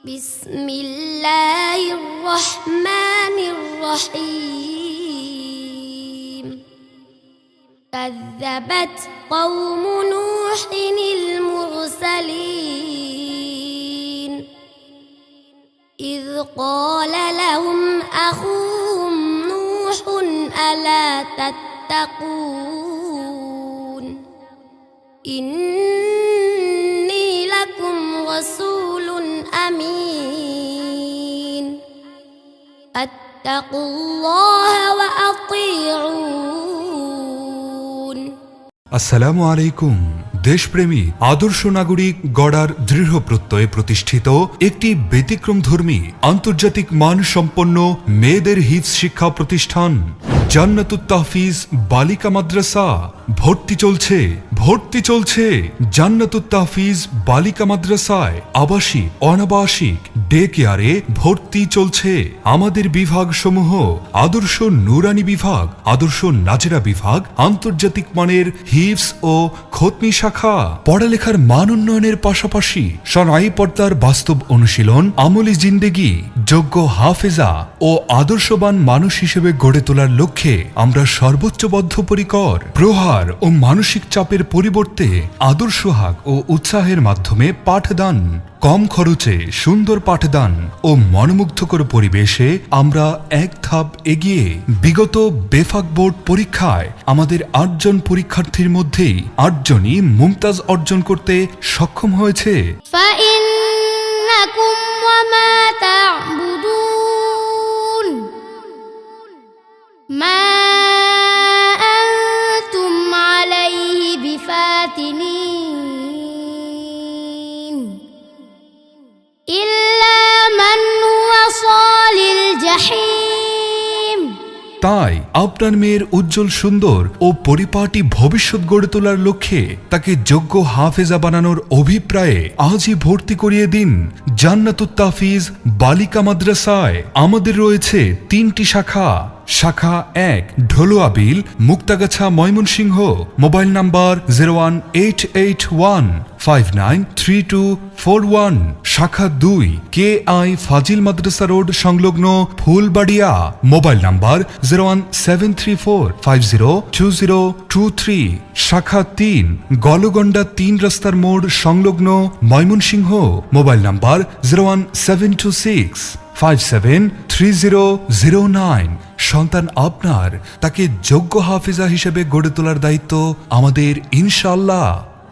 بسم الله الرحمن الرحيم كذبت قوم نوح المرسلين إذ قال لهم أخوهم نوح ألا تتقون إني لكم رسول أمين فاتقوا الله وأطيعون আসসালামু আলাইকুম। দেশপ্রেমী আদর্শ নাগরিক গড়ার দৃঢ় প্রত্যয়ে প্রতিষ্ঠিত একটি ব্যতিক্রমধর্মী আন্তর্জাতিক মানসম্পন্ন মেয়েদের হিফজ শিক্ষা প্রতিষ্ঠান জান্নাতুত তাহফিজ বালিকা মাদ্রাসা। ভর্তি চলছে জান্নাতুত তাহফিজ বালিকা মাদ্রাসায়। আবাসিক অনাবাসিক ডে কেয়ারে ভর্তি চলছে। আমাদের বিভাগ সমূহ আদর্শ নুরানি বিভাগ, আদর্শ নাজেরা বিভাগ, আন্তর্জাতিক মানের হিফজ ও খতমি শাখা। পড়ালেখার মান উন্নয়নের পাশাপাশি শরঈ পর্দার বাস্তব অনুশীলন, আমলি জিন্দেগি, যোগ্য হাফেজা ও আদর্শবান মানুষ হিসেবে গড়ে তোলার লক্ষ্যে আমরা সর্বোচ্চ বদ্ধপরিকর। প্রহার ও মানসিক চাপের পরিবর্তে আদর্শ হাক ও উৎসাহের মাধ্যমে পাঠদান, কম খরচে সুন্দর পাঠদান ও মনোমুগ্ধকর পরিবেশে আমরা এক ধাপ এগিয়ে। বিগত বেফাক বোর্ড পরীক্ষায় আমাদের ৮ জন পরীক্ষার্থীর মধ্যেই ৮ জনই মুমতাজ অর্জন করতে সক্ষম হয়েছে। فإنكم وما تعبدون ما أنتم عليه بفاتنين إلا من هو صال الجحيم। তাই আপনার মেয়ের উজ্জ্বল সুন্দর ও পরিপাটি ভবিষ্যৎ গড়ে তোলার লক্ষ্যে তাকে যোগ্য হাফেজা বানানোর অভিপ্রায়ে আজই ভর্তি করিয়ে দিন জান্নাতুত তাহফিজ বালিকা মাদ্রাসায়। আমাদের রয়েছে ৩টি শাখা। শাখা ১ ঢোলুয়াবিল, মুক্তাগাছা, ময়মনসিংহ। Mobile number 01881593241। শাখা ২ KI ফাজিল মাদ্রাসা রোড সংলগ্ন ফুলবাড়িয়া। Mobile number 01734502023। শাখা ৩ গলগন্ডা ৩ রাস্তার মোড় সংলগ্ন ময়মনসিংহ। Mobile number 01726573009। সন্তান আপনার, তাকে যোগ্য হাফেজা হিসেবে গড়ে তোলার দায়িত্ব আমাদের ইনশাআল্লাহ।